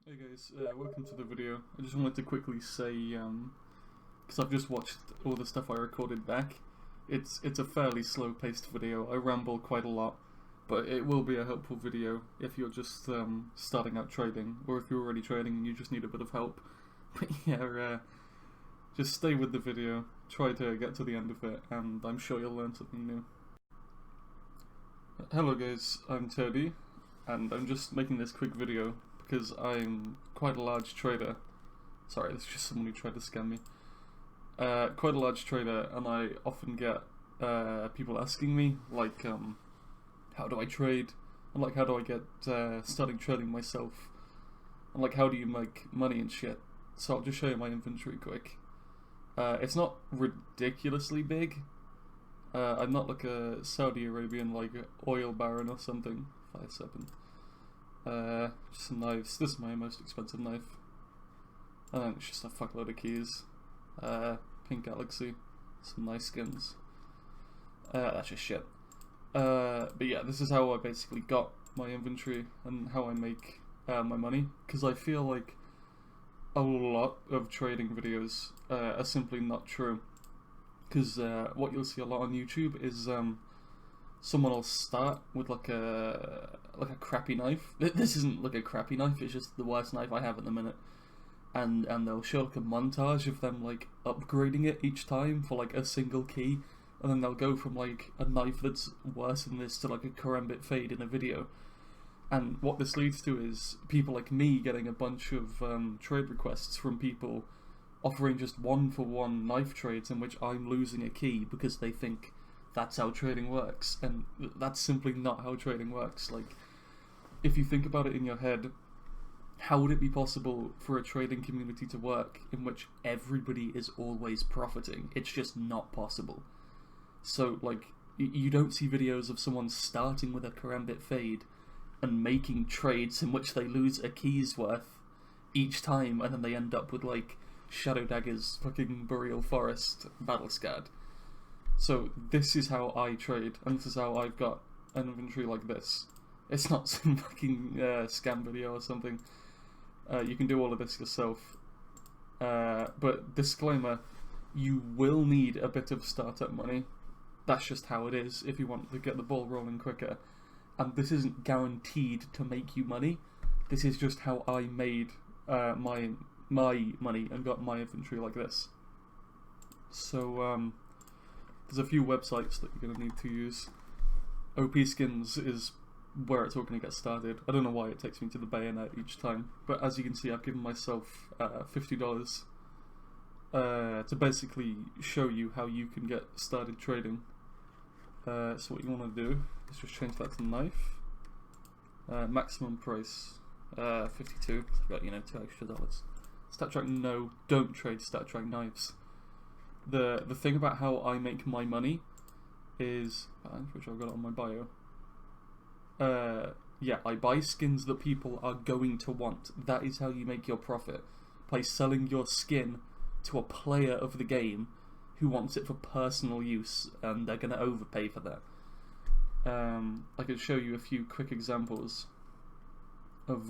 Hey guys, welcome to the video. I just wanted to quickly say, because I've just watched all the stuff I recorded back. It's a fairly slow-paced video. I ramble quite a lot, but it will be a helpful video if you're just starting out trading, or if you're already trading and you just need a bit of help. But yeah, just stay with the video, try to get to the end of it, and I'm sure you'll learn something new. Hello guys, I'm Terdy, and I'm just making this quick video because I'm quite a large trader. Sorry, this is just someone who tried to scam me. Quite a large trader, and I often get people asking me, like, how do I trade? And like, how do I get starting trading myself? And like, how do you make money and shit? So I'll just show you my inventory quick. It's not ridiculously big. I'm not like a Saudi Arabian like oil baron or something. 5-7. Just some knives. This is my most expensive knife. And then it's just a fuckload of keys. Pink Galaxy. Some nice skins. That's just shit. But yeah, this is how I basically got my inventory and how I make my money. Because I feel like a lot of trading videos are simply not true. Because what you'll see a lot on YouTube is someone will start with like a crappy knife. This isn't like a crappy knife, it's just the worst knife I have at the minute. And they'll show like a montage of them like upgrading it each time for like a single key, and then they'll go from like a knife that's worse than this to like a karambit fade in a video. And what this leads to is people like me getting a bunch of trade requests from people offering just one-for-one knife trades in which I'm losing a key because they think that's how trading works, and that's simply not how trading works. Like, if you think about it in your head, how would it be possible for a trading community to work in which everybody is always profiting? It's just not possible. So, like, you don't see videos of someone starting with a karambit fade and making trades in which they lose a key's worth each time, and then they end up with, like, Shadow Dagger's fucking Boreal Forest battle scarred. So this is how I trade, and this is how I've got an inventory like this. It's not some fucking scam video or something. You can do all of this yourself. But disclaimer, you will need a bit of startup money. That's just how it is if you want to get the ball rolling quicker. And this isn't guaranteed to make you money. This is just how I made my money and got my inventory like this. So there's a few websites that you're going to need to use. OP Skins is where it's all going to get started. I don't know why it takes me to the bayonet each time, but as you can see, I've given myself $50 to basically show you how you can get started trading. So what you want to do is just change that to knife. Maximum price 52. I've got, you know, $2 extra. StatTrack, no, don't trade StatTrack knives. The thing about how I make my money is, which I've got on my bio. Yeah, I buy skins that people are going to want. That is how you make your profit, by selling your skin to a player of the game who wants it for personal use, and they're going to overpay for that. I could show you a few quick examples of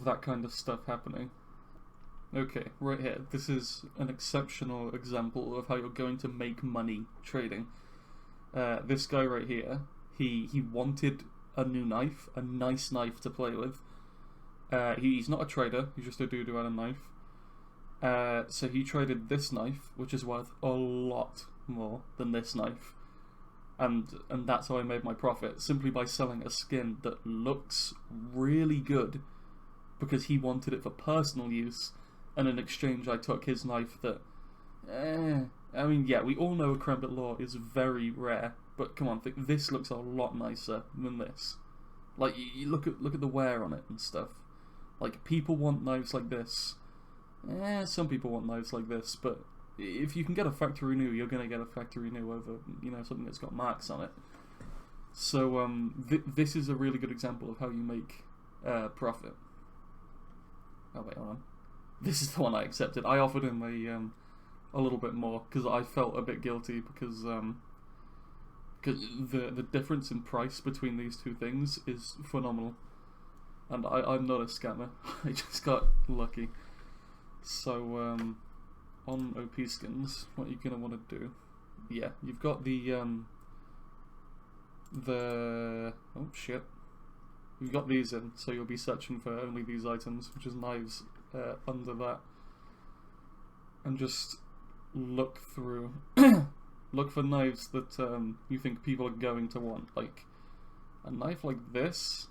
that kind of stuff happening. Okay, right here. This is an exceptional example of how you're going to make money trading. This guy right here, he wanted a new knife, a nice knife to play with. He's not a trader, he's just a dude who had a knife. So he traded this knife, which is worth a lot more than this knife. And that's how I made my profit, simply by selling a skin that looks really good because he wanted it for personal use, and in exchange I took his knife that, I mean, yeah, we all know a Karambit Law is very rare, but come on, this looks a lot nicer than this. Like, you look at the wear on it and stuff. Like, people want knives like this. Some people want knives like this, but if you can get a factory new, you're gonna get a factory new over, you know, something that's got marks on it. So this is a really good example of how you make profit. Oh wait, hold on. This is the one I accepted. I offered him a little bit more because I felt a bit guilty because the difference in price between these two things is phenomenal. and I'm not a scammer. I just got lucky. So on OP skins, what you're gonna want to do? Yeah, you've got the oh shit. You've got these in, so you'll be searching for only these items, which is knives under that, and just look through. Look for knives that you think people are going to want. Like a knife like this.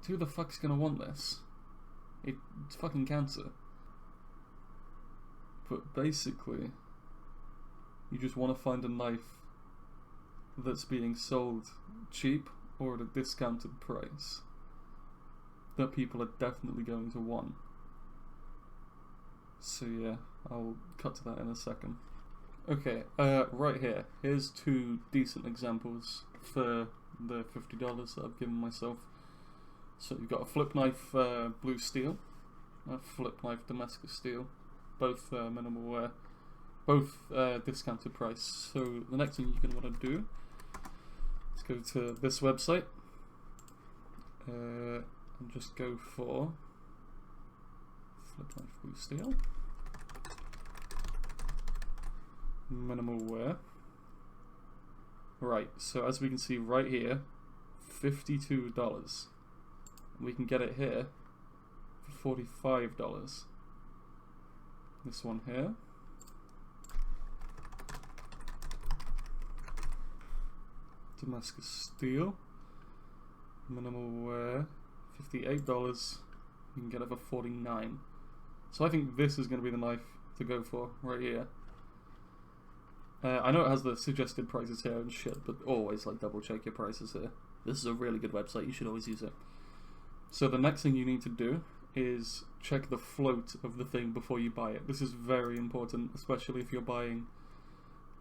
Who the fuck's gonna want this? It's fucking cancer. But basically, you just want to find a knife that's being sold cheap or at a discounted price that people are definitely going to want. So yeah, I'll cut to that in a second. Okay, right here. Here's two decent examples for the $50 that I've given myself. So you've got a flip knife blue steel, a flip knife Damascus steel, both minimal wear, both discounted price. So the next thing you're going to want to do is go to this website and just go for flip knife blue steel, minimal wear. Right, so as we can see right here, $52. We can get it here for $45. This one here. Damascus steel. Minimal wear. $58. You can get it for $49. So I think this is going to be the knife to go for right here. I know it has the suggested prices here and shit, but always like double check your prices here. This is a really good website, you should always use it. So the next thing you need to do is check the float of the thing before you buy it. This is very important, especially if you're buying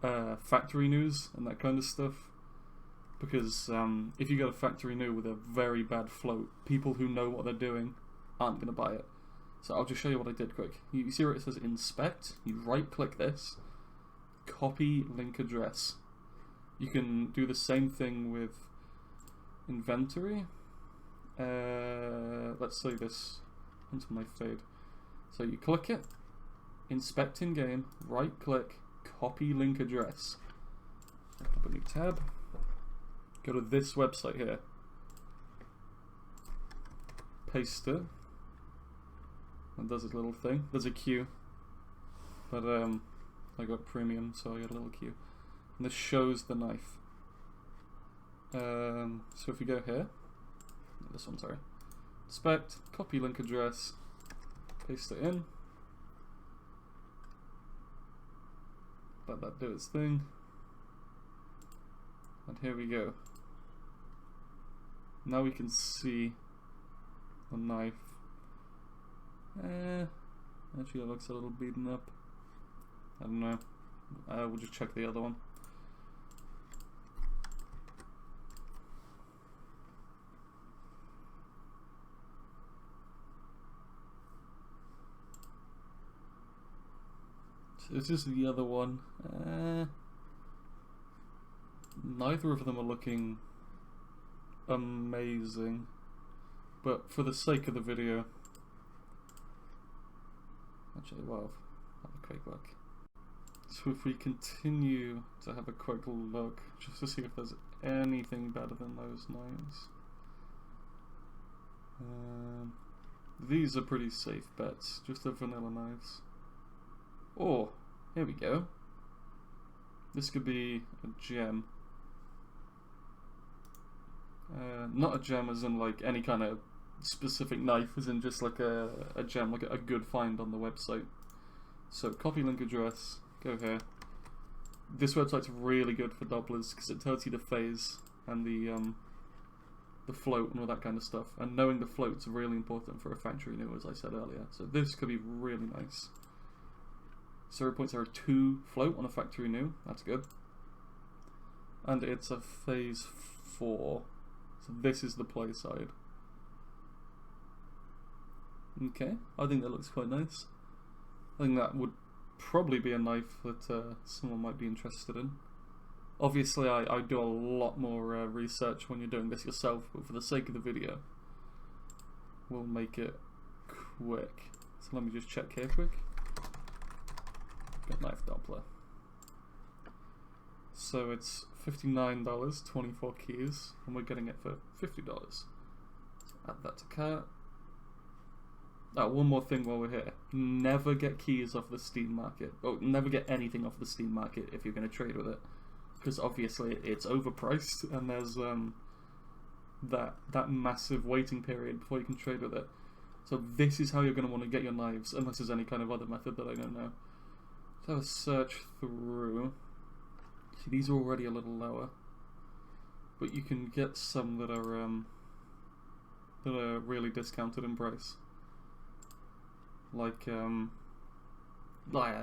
factory news and that kind of stuff. Because if you get a factory new with a very bad float, people who know what they're doing aren't going to buy it. So I'll just show you what I did quick. You see where it says inspect? You right click this, copy link address. You can do the same thing with inventory. Let's say this onto my fade. So you click it, inspect in game, right click, copy link address. Open up a new tab. Go to this website here. Paste it. And does a little thing. There's a queue. But I got premium, so I got a little queue. And this shows the knife. So if you go here, this one, sorry. Inspect, copy link address, paste it in. Let that do its thing. And here we go. Now we can see the knife. Actually it looks a little beaten up. I don't know. We'll just check the other one. So this is the other one. Neither of them are looking amazing, but for the sake of the video, actually, well, have a quick look. So if we continue to have a quick look, just to see if there's anything better than those knives. These are pretty safe bets, just the vanilla knives. Oh, here we go. This could be a gem. Not a gem as in like any kind of specific knife, as in just like a gem, like a good find on the website. So copy link address, go here. This website's really good for doublers because it tells you the phase and the float and all that kind of stuff. And knowing the float's really important for a factory new, as I said earlier. So this could be really nice. 0.02 float on a factory new, that's good. And it's a phase 4. So this is the play side. Okay, I think that looks quite nice. I think that would probably be a knife that someone might be interested in. Obviously I do a lot more research when you're doing this yourself, but for the sake of the video, will make it quick. So let me just check here quick. Got knife Doppler. So it's $59, 24 keys, and we're getting it for $50. So add that to cart. Oh, one more thing while we're here. Never get keys off the Steam market. Oh, never get anything off the Steam market if you're going to trade with it. Because obviously it's overpriced, and there's that massive waiting period before you can trade with it. So this is how you're going to want to get your knives, unless there's any kind of other method that I don't know. So have a search through. See, these are already a little lower, but you can get some that are really discounted in price. Like yeah,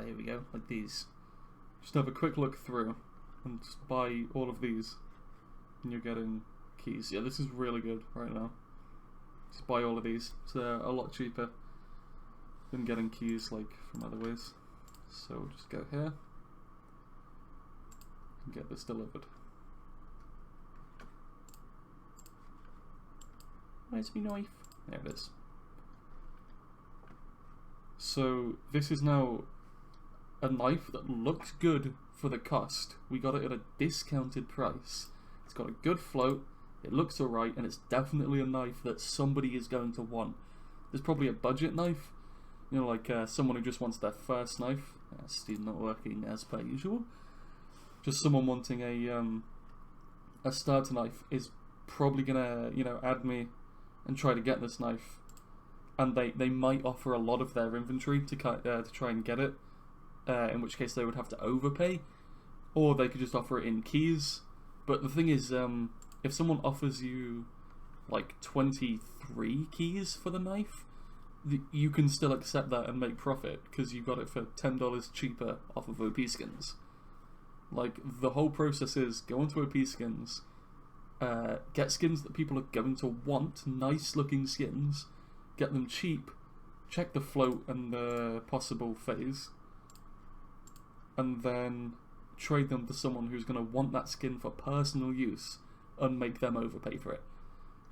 here we go, like these. Just have a quick look through and just buy all of these, and you're getting keys. Yeah, this is really good right now. Just buy all of these. It's a lot cheaper than getting keys like from other ways. So we'll just go here and get this delivered. Where's my knife? There it is. So this is now a knife that looks good for the cost. We got it at a discounted price. It's got a good float, it looks alright, and it's definitely a knife that somebody is going to want. There's probably a budget knife, you know, like someone who just wants their first knife. Still not working as per usual. Just someone wanting a starter knife is probably gonna, you know, add me and try to get this knife. And they might offer a lot of their inventory to try and get it, in which case they would have to overpay, or they could just offer it in keys. But the thing is, if someone offers you like 23 keys for the knife, you can still accept that and make profit because you got it for $10 cheaper off of OP Skins. Like, the whole process is go onto OP Skins, get skins that people are going to want, nice looking skins, get them cheap, check the float and the possible phase, and then trade them to someone who's going to want that skin for personal use and make them overpay for it.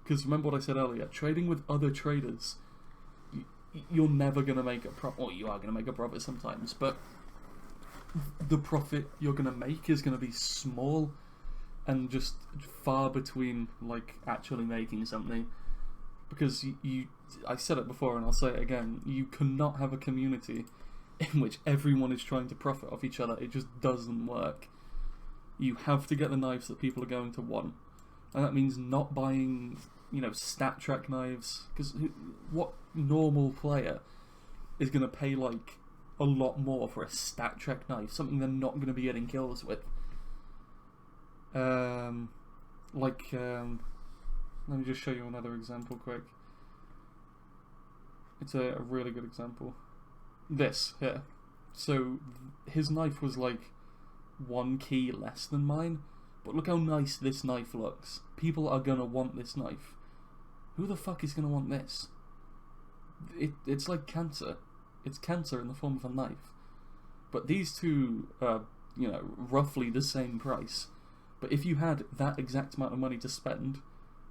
Because remember what I said earlier, trading with other traders, you're never going to make a profit, or you are going to make a profit sometimes, but the profit you're going to make is going to be small and just far between like actually making something. Because I said it before and I'll say it again, you cannot have a community in which everyone is trying to profit off each other. It just doesn't work. You have to get the knives that people are going to want. And that means not buying, you know, stat track knives. Because what normal player is going to pay like a lot more for a stat track knife? Something they're not going to be getting kills with. Let me just show you another example quick. It's a really good example. This here. So his knife was like 1 key less than mine, but look how nice this knife looks. People are gonna want this knife. Who the fuck is gonna want this? It's like cancer. It's cancer in the form of a knife. But these two are, you know, roughly the same price. But if you had that exact amount of money to spend,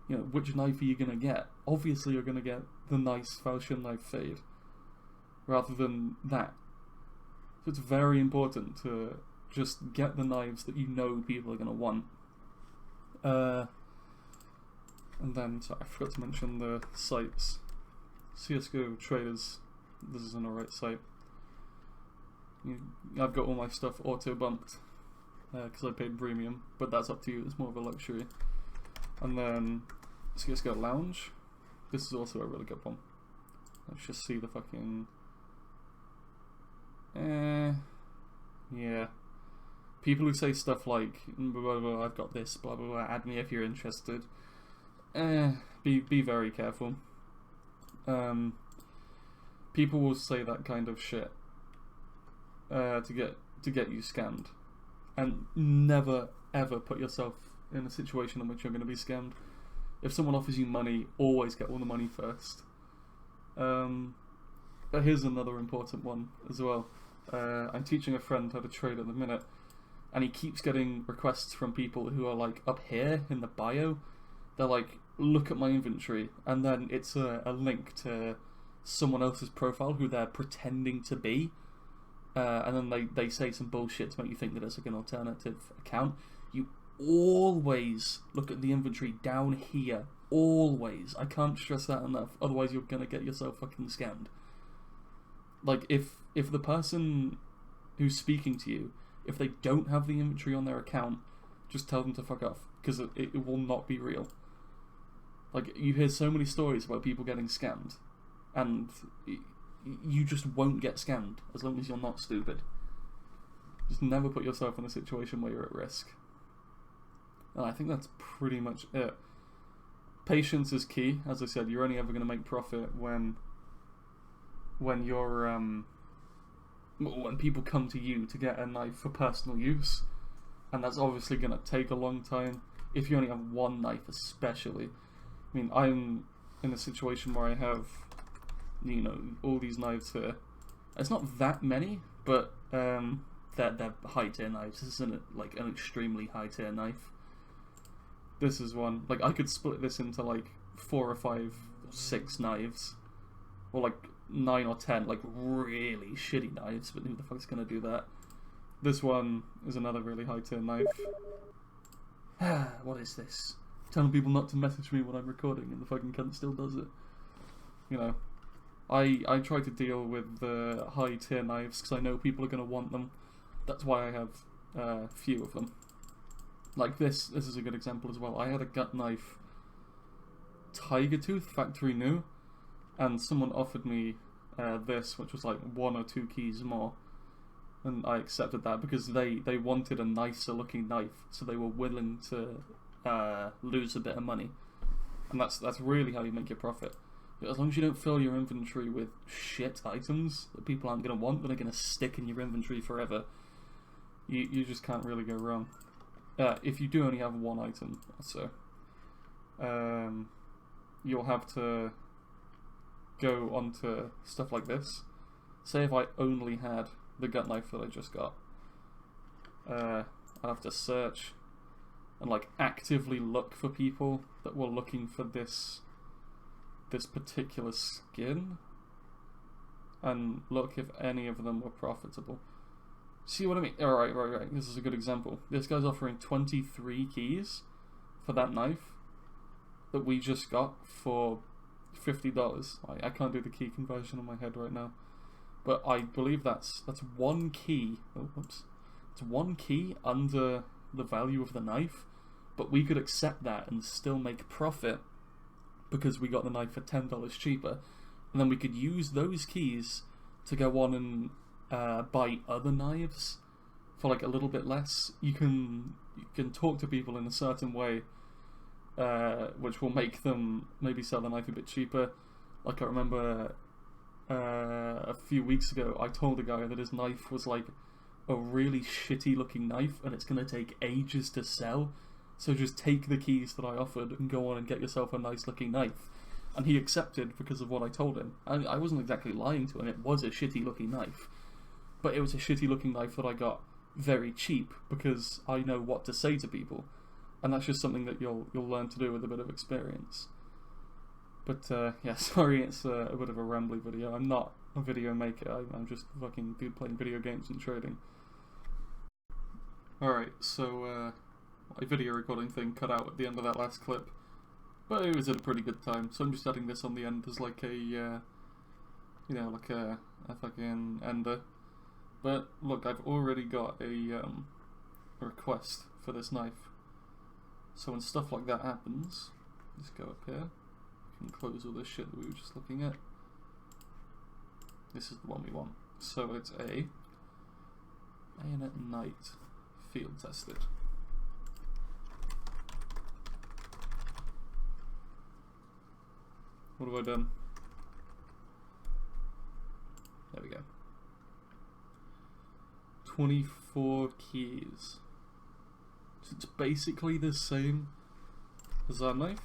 you know, which knife are you going to get? Obviously you're going to get the nice Falchion knife Fade, rather than that. So it's very important to just get the knives that you know people are going to want. And then, sorry, I forgot to mention the sites. CSGO Traders, this is an alright site. I've got all my stuff auto-bumped, because I paid premium, but that's up to you, it's more of a luxury. And then CSGO Lounge, this is also a really good one. Let's just see the fucking... yeah. People who say stuff like, blah, blah, blah, I've got this, blah, blah, blah, add me if you're interested. Be very careful. People will say that kind of shit to get you scammed. And never, ever put yourself in a situation in which you're going to be scammed. If someone offers you money, always get all the money first. But here's another important one as well. I'm teaching a friend how to trade at the minute, and he keeps getting requests from people who are like up here in the bio. They're like, look at my inventory, and then it's a link to someone else's profile who they're pretending to be, and then they say some bullshit to make you think that it's like an alternative account, you always look at the inventory down here. Always. I can't stress that enough. Otherwise you're gonna get yourself fucking scammed. Like, if the person who's speaking to you, if they don't have the inventory on their account, just tell them to fuck off, because it will not be real. Like, you hear so many stories about people getting scammed, and you just won't get scammed as long as you're not stupid. Just never put yourself in a situation where you're at risk. And I think that's pretty much it. Patience is key. As I said, you're only ever going to make profit when you're when people come to you to get a knife for personal use, and that's obviously going to take a long time. If you only have one knife, especially. I mean, I'm in a situation where I have, you know, all these knives here. It's not that many, but they're high tier knives. This isn't like an extremely high tier knife. This is one. Like, I could split this into like 4 or 5 or 6 knives, or like 9 or 10 like really shitty knives. But who the fuck's gonna do that? This one is another really high tier knife. What is this? Telling people not to message me when I'm recording, and the fucking cunt still does it. You know, I try to deal with the high tier knives because I know people are gonna want them. That's why I have few of them. Like this is a good example as well. I had a gut knife, Tiger Tooth, factory new, and someone offered me this, which was like 1 or 2 keys more, and I accepted that because they wanted a nicer looking knife, so they were willing to lose a bit of money, and that's really how you make your profit. But as long as you don't fill your inventory with shit items that people aren't going to want, but are going to stick in your inventory forever, you just can't really go wrong. If you do only have one item, so you'll have to go onto stuff like this. Say if I only had the gut knife that I just got, I'd have to search and like actively look for people that were looking for this particular skin, and look if any of them were profitable. See what I mean? Right. This is a good example. This guy's offering 23 keys for that knife that we just got for $50. I can't do the key conversion in my head right now, but I believe that's 1 key. Oh, whoops! It's 1 key under the value of the knife, but we could accept that and still make profit because we got the knife for $10 cheaper, and then we could use those keys to go on and buy other knives for like a little bit less. You can talk to people in a certain way, which will make them maybe sell the knife a bit cheaper. Like, I remember a few weeks ago I told a guy that his knife was like a really shitty looking knife and it's gonna take ages to sell, so just take the keys that I offered and go on and get yourself a nice looking knife. And he accepted because of what I told him. I wasn't exactly lying to him. It was a shitty looking knife, but it was a shitty looking knife that I got very cheap because I know what to say to people, and that's just something that you'll learn to do with a bit of experience. But yeah, sorry, it's a bit of a rambly video. I'm not a video maker. I'm just a fucking dude playing video games and trading. Alright, so my video recording thing cut out at the end of that last clip, but it was at a pretty good time, so I'm just adding this on the end as like a you know, like a fucking ender. But look, I've already got a request for this knife. So when stuff like that happens, just go up here. You can close all this shit that we were just looking at. This is the one we want. So it's a Bayonet Knight field tested. What have I done? There we go. 24 keys. So it's basically the same as our knife.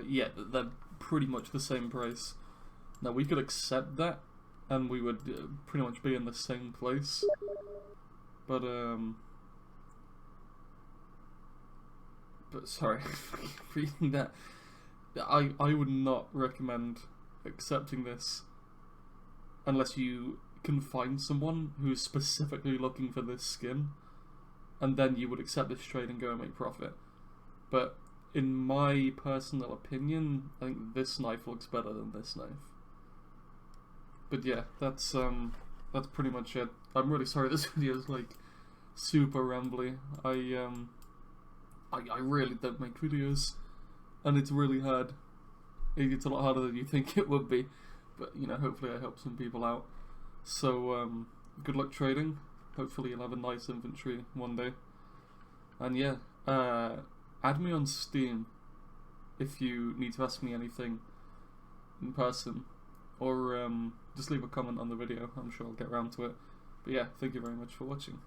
Yeah, they're pretty much the same price. Now we could accept that and we would pretty much be in the same place. But but sorry, reading that, I would not recommend accepting this unless you can find someone who's specifically looking for this skin, and then you would accept this trade and go and make profit. But in my personal opinion, I think this knife looks better than this knife. But yeah, that's pretty much it. I'm really sorry this video is like super rambly. I really don't make videos, and it's really hard. It's a lot harder than you think it would be, but you know, hopefully I help some people out. So good luck trading. Hopefully you'll have a nice inventory one day. And yeah, add me on Steam if you need to ask me anything in person, or just leave a comment on the video. I'm sure I'll get around to it. But yeah, thank you very much for watching.